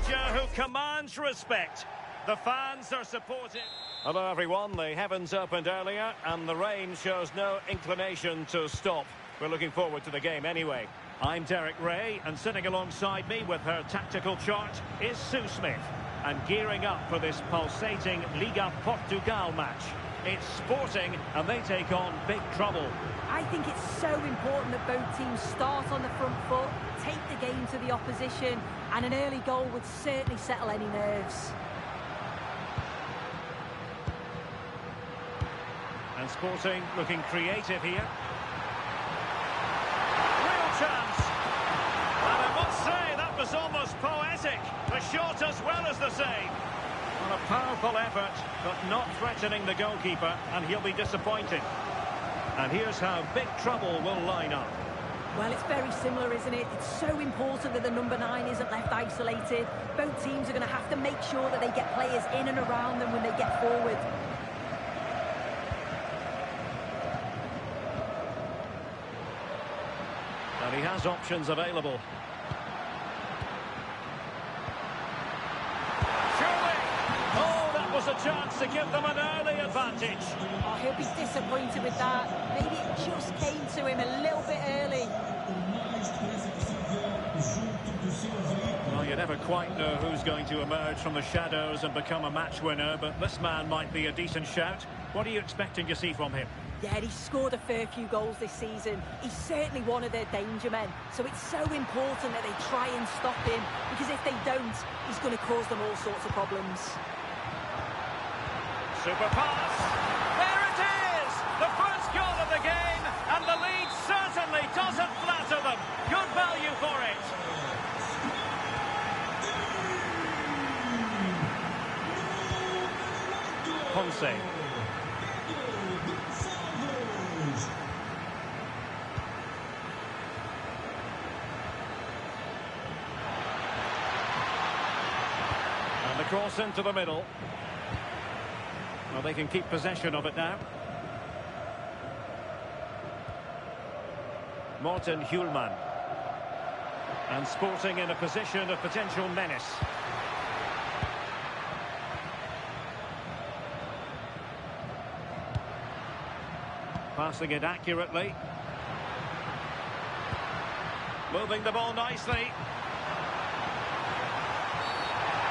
manager who commands respect. The fans are supportive. Hello everyone, the heavens opened earlier and the rain shows no inclination to stop. We're looking forward to the game anyway. I'm Derek Ray, and sitting alongside me with her tactical chart is Sue Smith. And gearing up for this pulsating Liga Portugal match. It's Sporting and they take on big trouble. I think it's so important that both teams start on the front foot, take the game to the opposition, and an early goal would certainly settle any nerves. And Sporting looking creative here. Real chance. And I must say, that was almost poetic. The shot as well as the save. Well, a powerful effort, but not threatening the goalkeeper, and he'll be disappointed. And here's how big trouble will line up. Well, it's very similar, isn't it? It's so important that the number 9 isn't left isolated. Both teams are going to have to make sure that they get players in and around them when they get forward. And he has options available. Surely! Oh, that was a chance to give them an early advantage. Oh, he'll be disappointed with that. Maybe it just came to him a little bit early. Well, you never quite know who's going to emerge from the shadows and become a match winner, but this man might be a decent shout. What are you expecting to see from him? Yeah, he's scored a fair few goals this season. He's certainly one of their danger men. So it's so important that they try and stop him, because if they don't, he's going to cause them all sorts of problems. Super pass. There it is! The first goal of the game, and the lead certainly doesn't flatter them. Good value for it. Ponce. And the cross into the middle. Well, they can keep possession of it now. Morten Hjulman. And Sporting in a position of potential menace. Passing it accurately. Moving the ball nicely.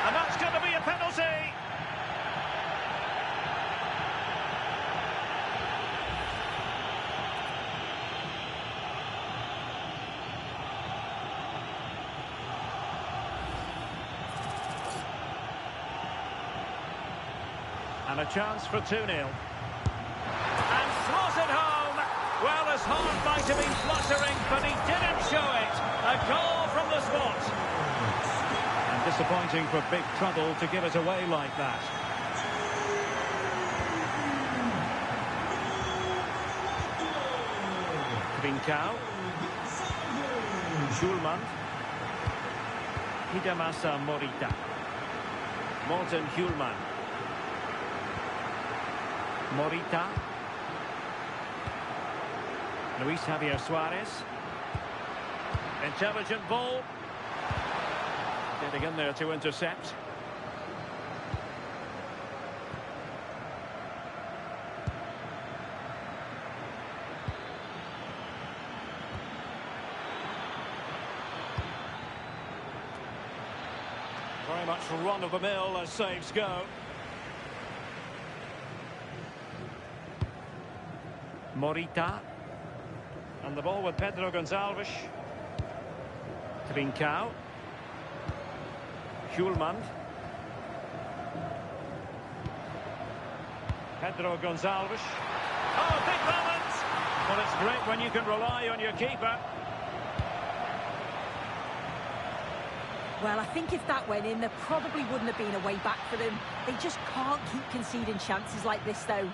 And that's going to be a penalty. And a chance for 2-0. And slotted home. Well, his heart might have been fluttering, but he didn't show it. A goal from the spot. And disappointing for big trouble to give it away like that. Trincao. Schulman. Hidemasa Morita. Morten Hjulman. Morita. Luis Javier Suarez. Intelligent ball. Getting in there to intercept. Very much run-of-the-mill as saves go. Morita. And the ball with Pedro Gonçalves. Trincao. Hjulman. Pedro Gonçalves. Oh, big moment! Well, it's great when you can rely on your keeper. Well, I think if that went in, there probably wouldn't have been a way back for them. They just can't keep conceding chances like this, though.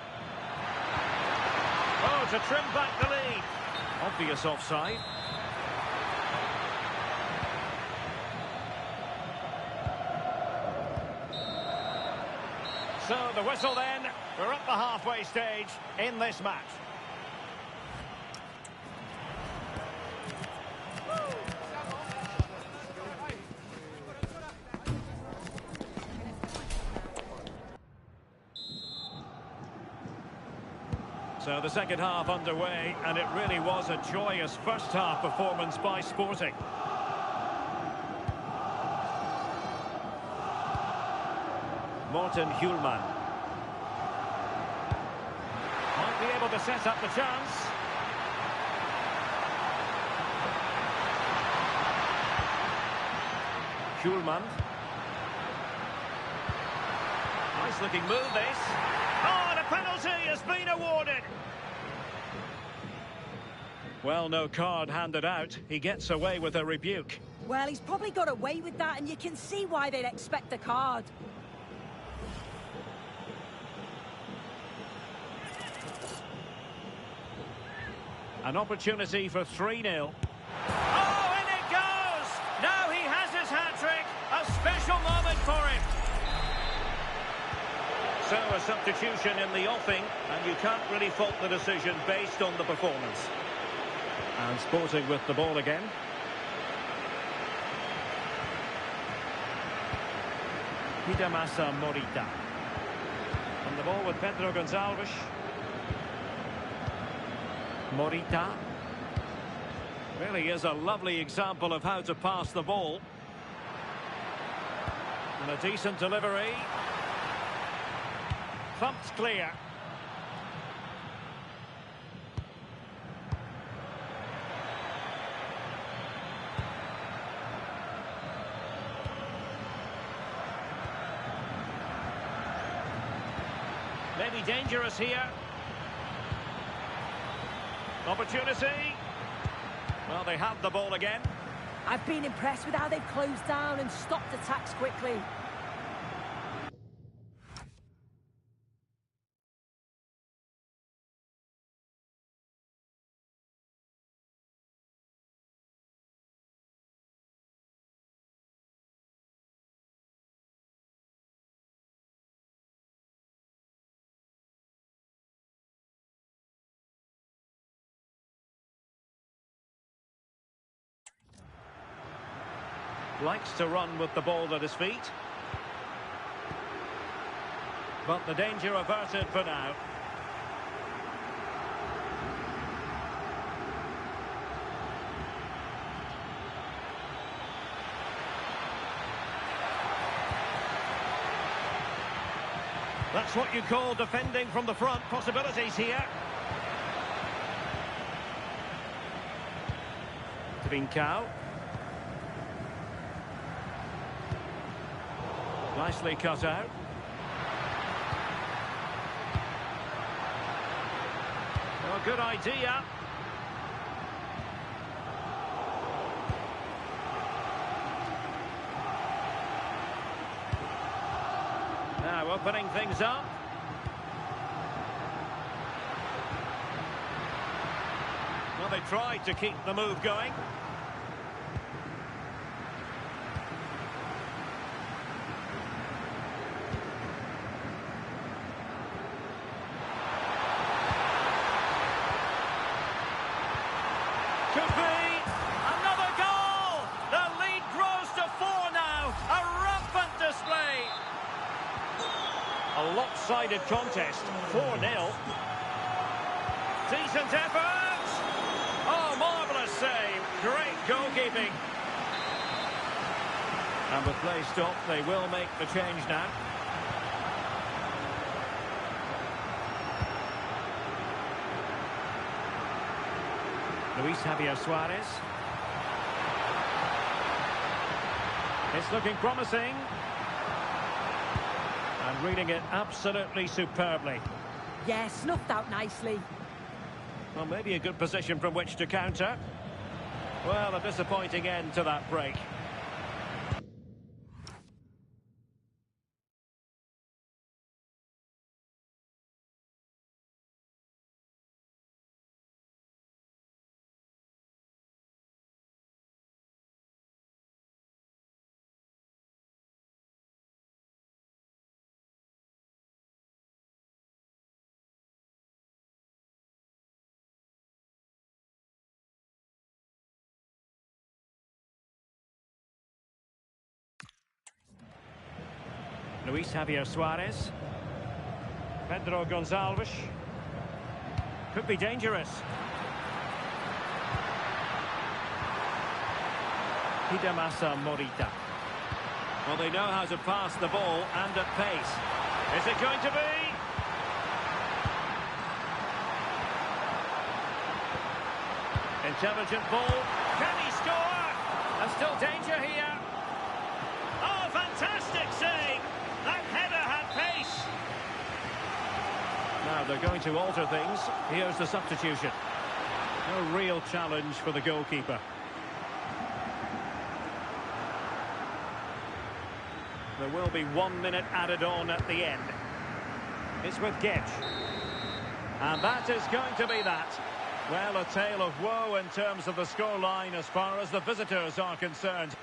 Oh, to trim back the lead. Obvious offside. So the whistle then. We're at the halfway stage in this match. So the second half underway, and it really was a joyous first half performance by Sporting. Morten Hjulman. Might be able to set up the chance. Hjulman. Nice looking move this. Oh, and a penalty has been awarded. Well, no card handed out. He gets away with a rebuke. Well, he's probably got away with that, and you can see why they'd expect a card. An opportunity for 3-0. Oh, in it goes! Now he has his hat-trick. A special moment for him. So a substitution in the offing, and you can't really fault the decision based on the performance. And Sporting with the ball again. Hidemasa Morita. And the ball with Pedro Gonçalves. Morita. Really is a lovely example of how to pass the ball. And a decent delivery. Thumped clear. Maybe dangerous here. Opportunity. Well, they have the ball again. I've been impressed with how they've closed down and stopped attacks quickly. Likes to run with the ball at his feet. But the danger averted for now. That's what you call defending from the front. Possibilities here. Trincao. Nicely cut out. Well, good idea. Now opening things up. Well, they tried to keep the move going. Could be another goal. The lead grows to 4 now. A rampant display. A lopsided contest. 4-0. Decent effort. Oh, marvellous save. Great goalkeeping. And with play stopped, they will make the change now. Luis Javier Suarez. It's looking promising. And reading it absolutely superbly. Yeah, snuffed out nicely. Well, maybe a good position from which to counter. Well, a disappointing end to that break. Luis Javier Suarez. Pedro Gonçalves. Could be dangerous. Hidemasa Morita. Well, they know how to pass the ball and at pace. Is it going to be? Intelligent ball. Can he score? And still danger here. Oh, fantastic save! That header had pace. Now they're going to alter things. Here's the substitution. No real challenge for the goalkeeper. There will be 1 minute added on at the end. It's with Gedge. And that is going to be that. Well, a tale of woe in terms of the scoreline as far as the visitors are concerned.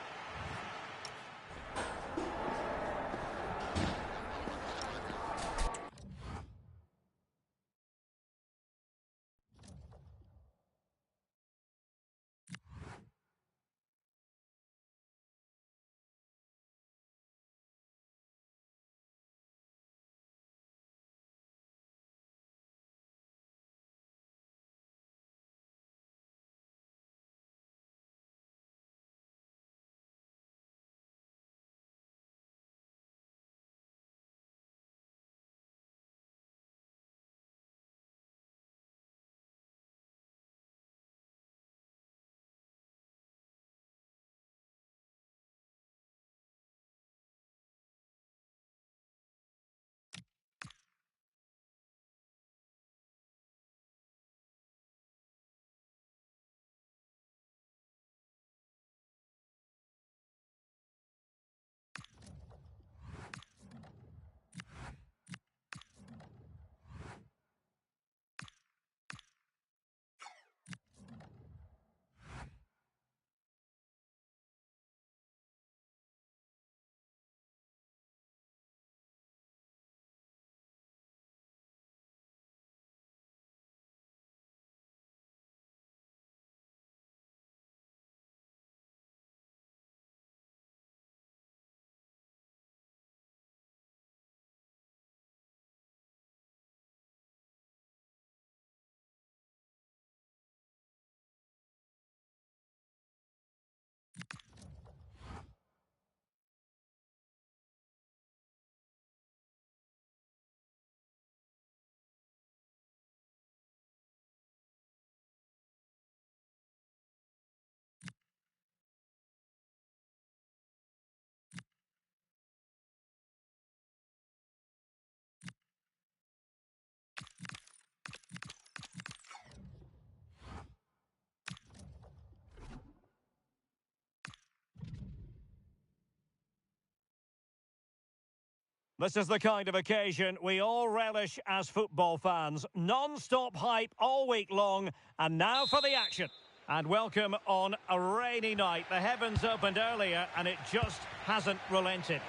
This is the kind of occasion we all relish as football fans. Non-stop hype all week long, and now for the action. And welcome on a rainy night. The heavens opened earlier, and it just hasn't relented.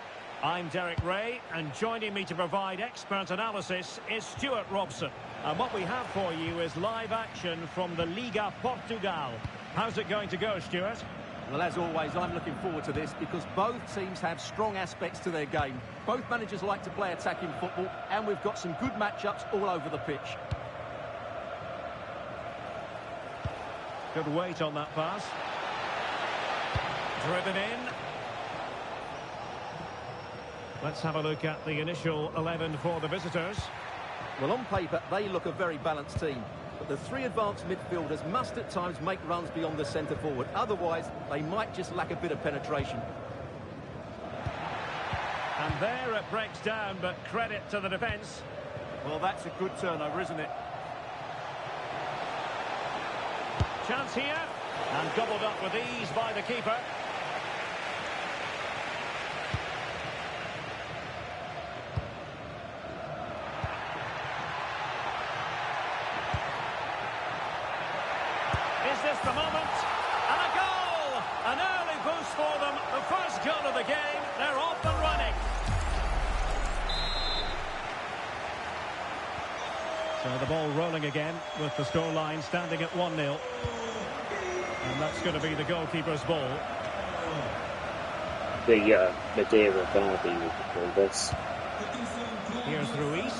I'm Derek Ray, and joining me to provide expert analysis is Stuart Robson. And what we have for you is live action from the Liga Portugal. How's it going to go, Stuart? Well, as always, I'm looking forward to this because both teams have strong aspects to their game. Both managers like to play attacking football, and we've got some good matchups all over the pitch. Good weight on that pass. Driven in. Let's have a look at the initial 11 for the visitors. Well, on paper, they look a very balanced team. But the three advanced midfielders must at times make runs beyond the centre forward. Otherwise, they might just lack a bit of penetration. And there it breaks down, but credit to the defence. Well, that's a good turnover, isn't it? Chance here, and gobbled up with ease by the keeper. Is this the moment? And a goal! An early boost for them. The first goal of the game. They're off and running. So the ball rolling again with the scoreline standing at 1-0. And that's going to be the goalkeeper's ball. The Madeira derby would call this. Here's Ruiz.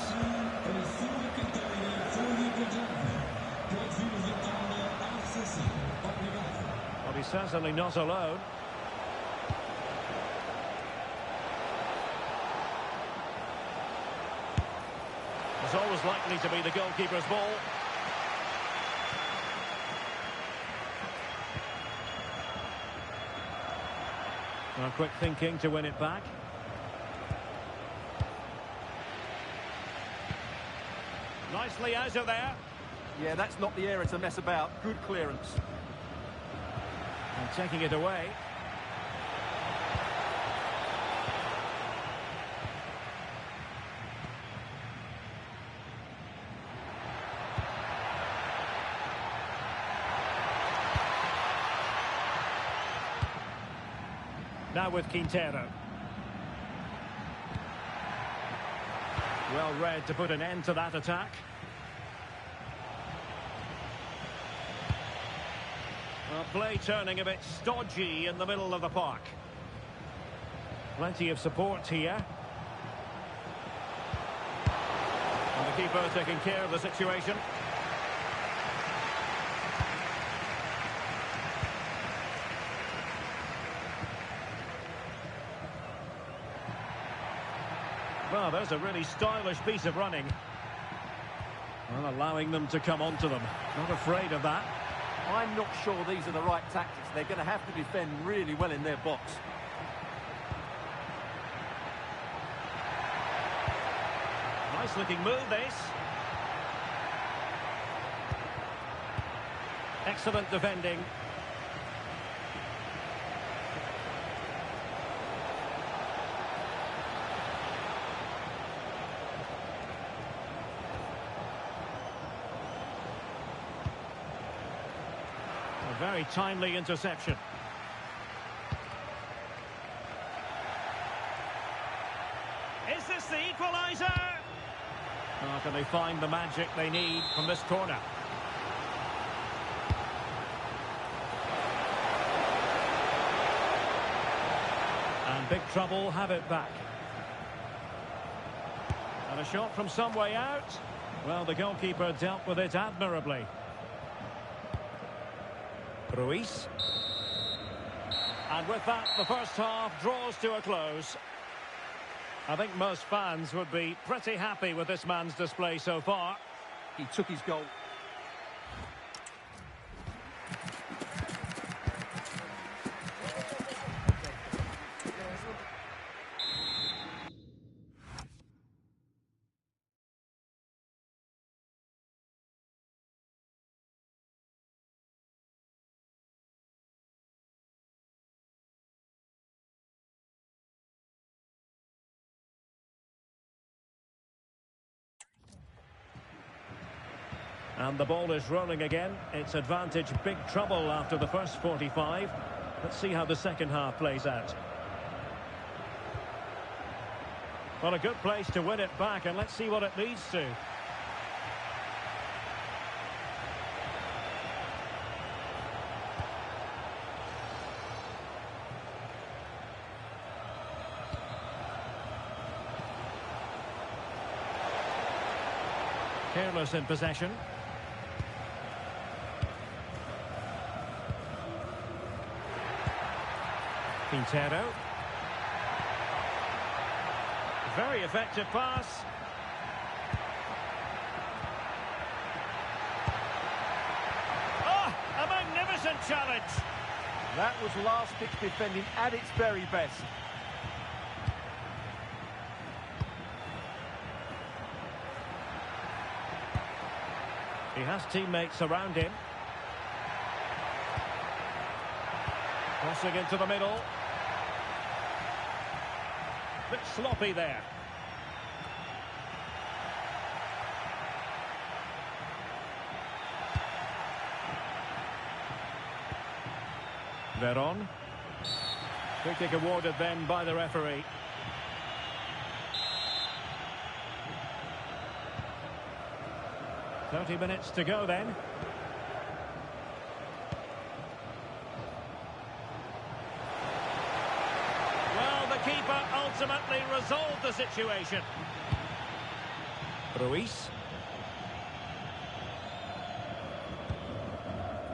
certainly not alone. It's always likely to be the goalkeeper's ball. Well, quick thinking to win it back. Nicely out of there. Yeah, that's not the area to mess about. Good clearance. And taking it away. Now with Quintero. Well read to put an end to that attack. Well, play turning a bit stodgy in the middle of the park. Plenty of support here. And the keeper taking care of the situation. Well, there's a really stylish piece of running. Well, allowing them to come onto them. Not afraid of that. I'm not sure these are the right tactics. They're going to have to defend really well in their box. Nice looking move, this. Excellent defending. A very timely interception. Is this the equaliser? Oh, can they find the magic they need from this corner? And big trouble have it back. And a shot from some way out. Well, the goalkeeper dealt with it admirably. Ruiz. And with that, the first half draws to a close. I think most fans would be pretty happy with this man's display so far. He took his goal. And the ball is rolling again. It's advantage big trouble after the first 45. Let's see how the second half plays out. Well, a good place to win it back, and let's see what it leads to. Careless in possession. Quintero. Very effective pass. Oh, a magnificent challenge. That was last-ditch defending at its very best. He has teammates around him. Crossing into the middle. Bit sloppy there. Veron. Free kick awarded then by the referee. "30 minutes to go then." Well, the keeper ultimately resolved the situation. Ruiz.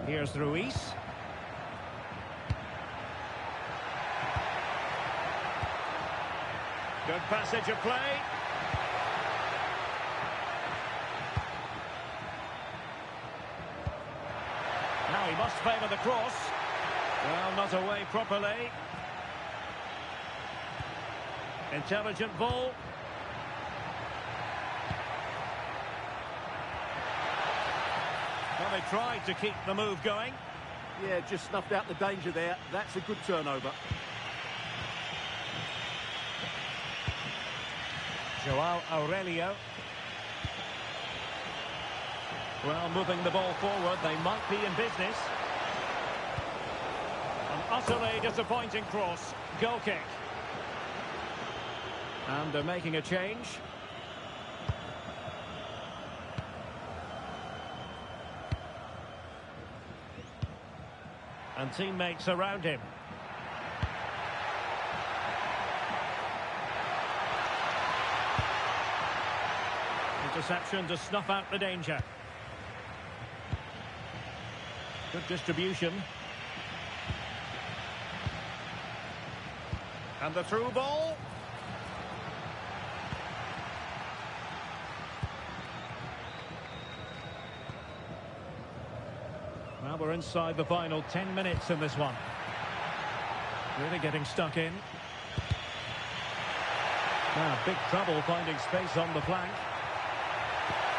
Here's Ruiz. Good passage of play. Now he must favour the cross. Well, not away properly. Intelligent ball. Well, they tried to keep the move going. Yeah, just snuffed out the danger there. That's a good turnover. Joao Aurelio. Well, moving the ball forward, they might be in business. An utterly disappointing cross. Goal kick. And they're making a change. And teammates around him. Interception to snuff out the danger. Good distribution. And the through ball. Well, we're inside the final 10 minutes in this one. Really getting stuck in. Now, big trouble finding space on the flank.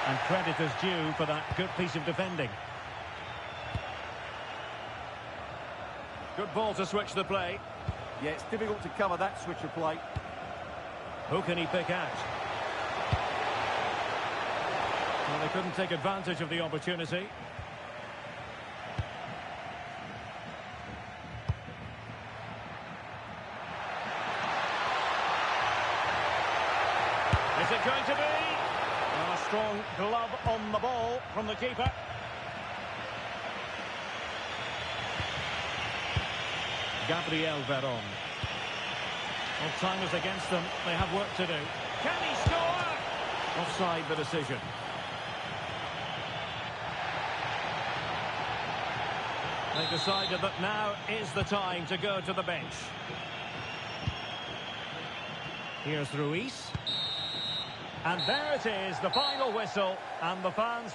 And credit is due for that good piece of defending. Good ball to switch the play. Yeah, it's difficult to cover that switch of play. Who can he pick out? Well, they couldn't take advantage of the opportunity. Is it going to be? Well, a strong glove on the ball from the keeper. Gabriel Veron. Well, time is against them. They have work to do. Can he score? Offside the decision. They decided that now is the time to go to the bench. Here's Ruiz. And there it is, the final whistle, and the fans...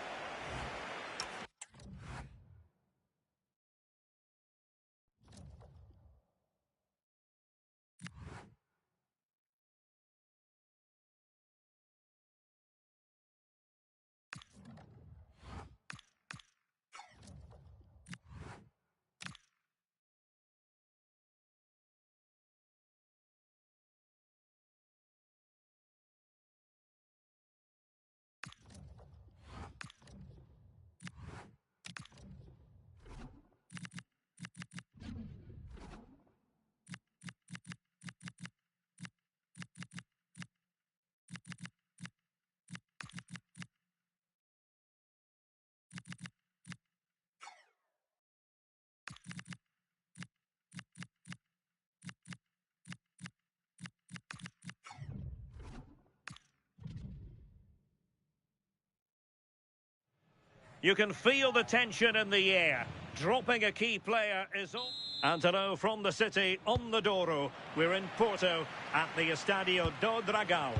You can feel the tension in the air. Dropping a key player is all. And hello from the city on the Douro. We're in Porto at the Estadio do Dragão.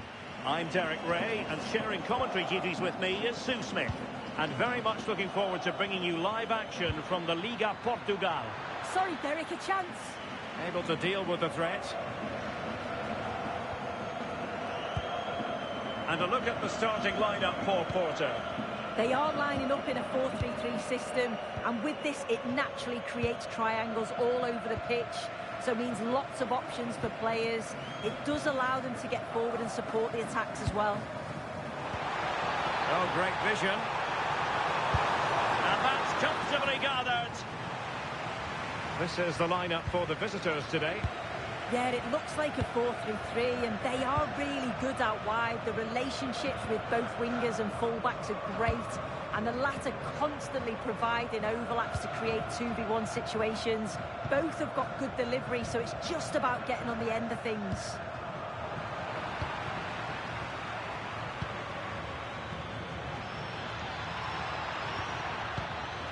I'm Derek Ray, and sharing commentary duties with me is Sue Smith. And very much looking forward to bringing you live action from the Liga Portugal. Sorry, Derek, a chance. Able to deal with the threat. And a look at the starting lineup for Porto. They are lining up in a 4-3-3 system, and with this it naturally creates triangles all over the pitch, so it means lots of options for players. It does allow them to get forward and support the attacks as well. Oh, great vision. And that's comfortably gathered. This is the lineup for the visitors today. Yeah, it looks like a 4-3-3, and they are really good out wide. The relationships with both wingers and fullbacks are great, and the latter constantly providing overlaps to create 2v1 situations. Both have got good delivery, so it's just about getting on the end of things.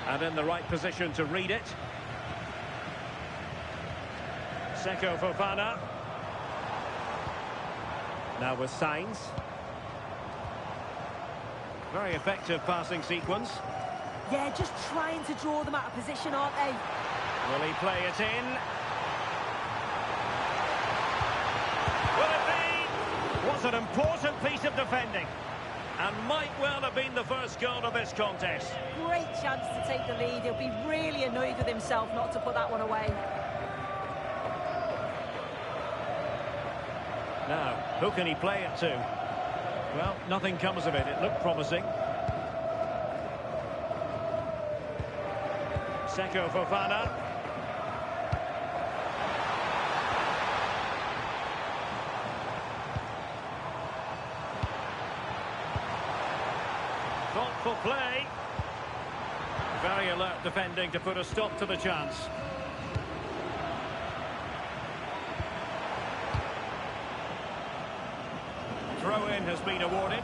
And in the right position to read it. Seko Fofana. Now with Sainz. Very effective passing sequence. Yeah, just trying to draw them out of position, aren't they? Will he play it in? Will it be? Was an important piece of defending. And might well have been the first goal of this contest. Great chance to take the lead. He'll be really annoyed with himself not to put that one away. Now, who can he play it to? Well, nothing comes of it. It looked promising. Seko Fofana. Thoughtful play. Very alert defending to put a stop to the chance. Throw-in has been awarded.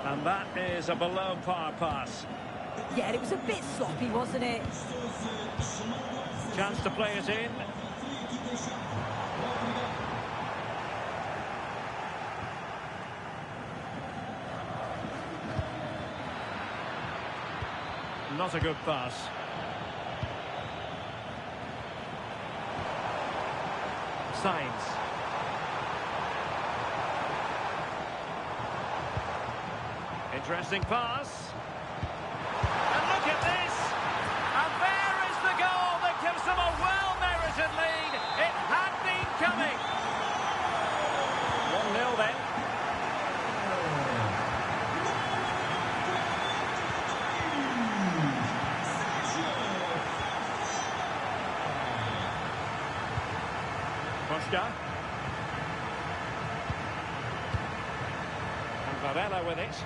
And that is a below-par pass. Yeah, it was a bit sloppy, wasn't it? Chance to play it in. Not a good pass. Sainz. Interesting pass. And look at this! And there is the goal that gives them a well-merited lead. It had been coming. 1-0 then. Koshka. And Varela with it.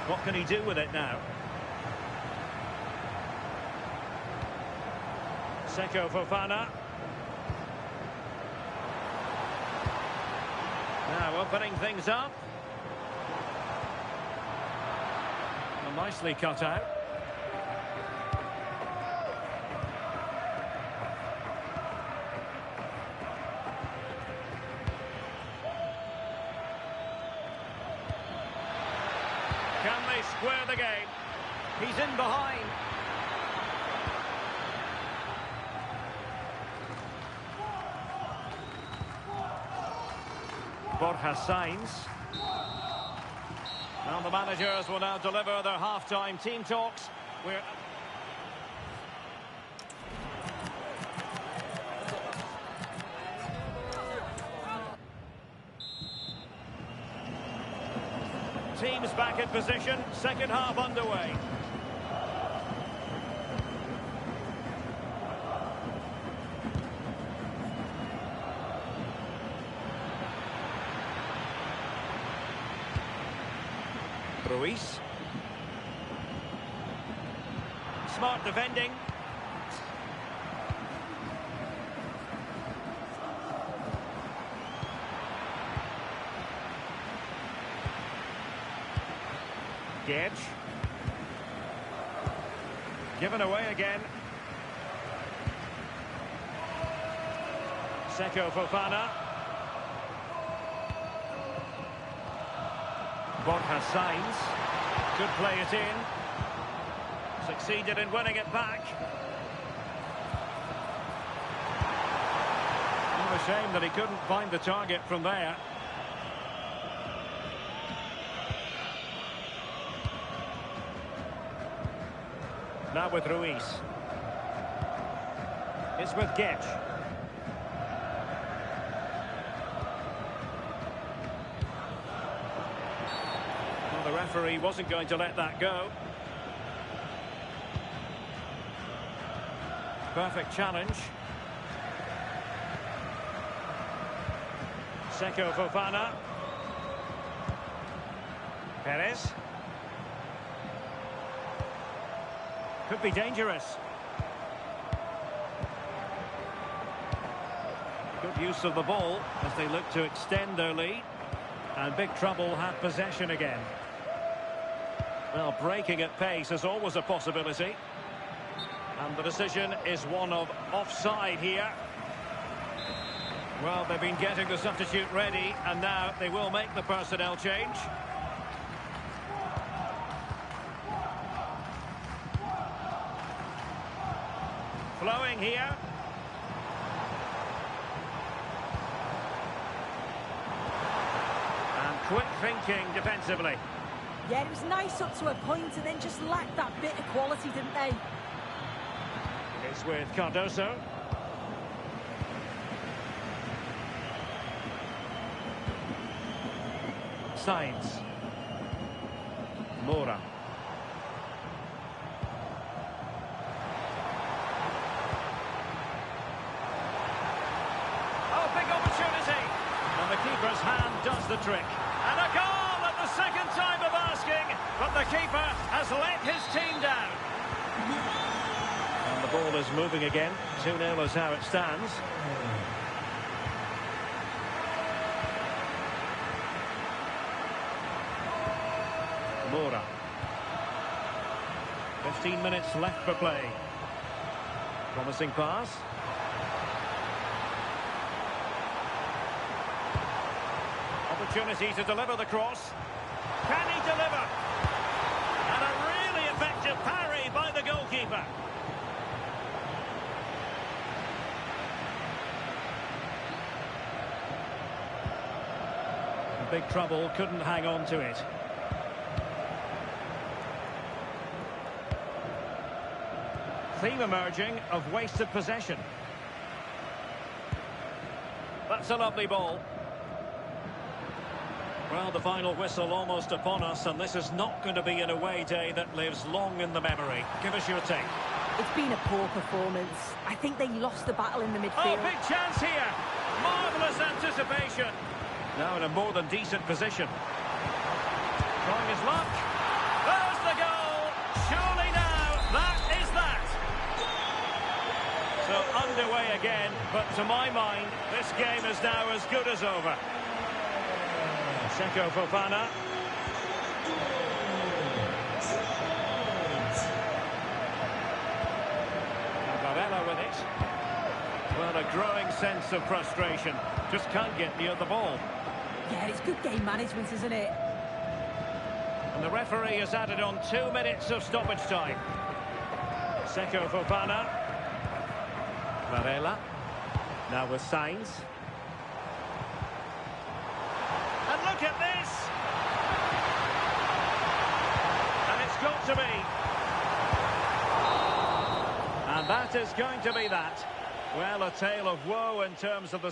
What can he do with it now? Seko Fofana. Now opening things up. Well, nicely cut out. Can they square the game? He's in behind. Borja Sainz. Well, the managers will now deliver their half-time team talks. We're... Teams back in position, second half underway. Ruiz. Smart defending. Gedge. Given away again. Seko Fofana. Borja Sainz. Could play it in. Succeeded in winning it back. What a shame that he couldn't find the target from there. Now with Ruiz. It's with Gedge. Well, the referee wasn't going to let that go. Perfect challenge. Seko Fofana. Perez. Could be dangerous. Good use of the ball as they look to extend their lead. And big trouble have possession again. Well, breaking at pace is always a possibility. And the decision is one of offside here. Well, they've been getting the substitute ready, and now they will make the personnel change. Flowing here. And quick thinking defensively. Yeah, it was nice up to a point and then just lacked that bit of quality, didn't they? It's with Cardoso. Sainz. Moura. Oh, big opportunity. And the keeper's hand does the trick. And a goal at the second time of asking, but the keeper has let his team down. And the ball is moving again. 2-0 is how it stands. Moura. 15 minutes left for play. Promising pass. Opportunity to deliver the cross. Can he deliver? And a really effective parry by the goalkeeper. Big trouble, couldn't hang on to it. Theme emerging of wasted possession. That's a lovely ball. Well, the final whistle almost upon us, and this is not going to be an away day that lives long in the memory. Give us your take. It's been a poor performance. I think they lost the battle in the midfield. Oh, big chance here. Marvellous anticipation. Now in a more than decent position. Trying his luck. There's the goal. Surely now, that is that. So underway again, but to my mind, this game is now as good as over. Seko Fofana. Varela with it. Well, a growing sense of frustration. Just can't get near the ball. Yeah, it's good game management, isn't it? And the referee has added on 2 minutes of stoppage time. Seko Fofana. Varela. Now with Sainz. And look at this! And it's got to be. And that is going to be that. Well, a tale of woe in terms of the...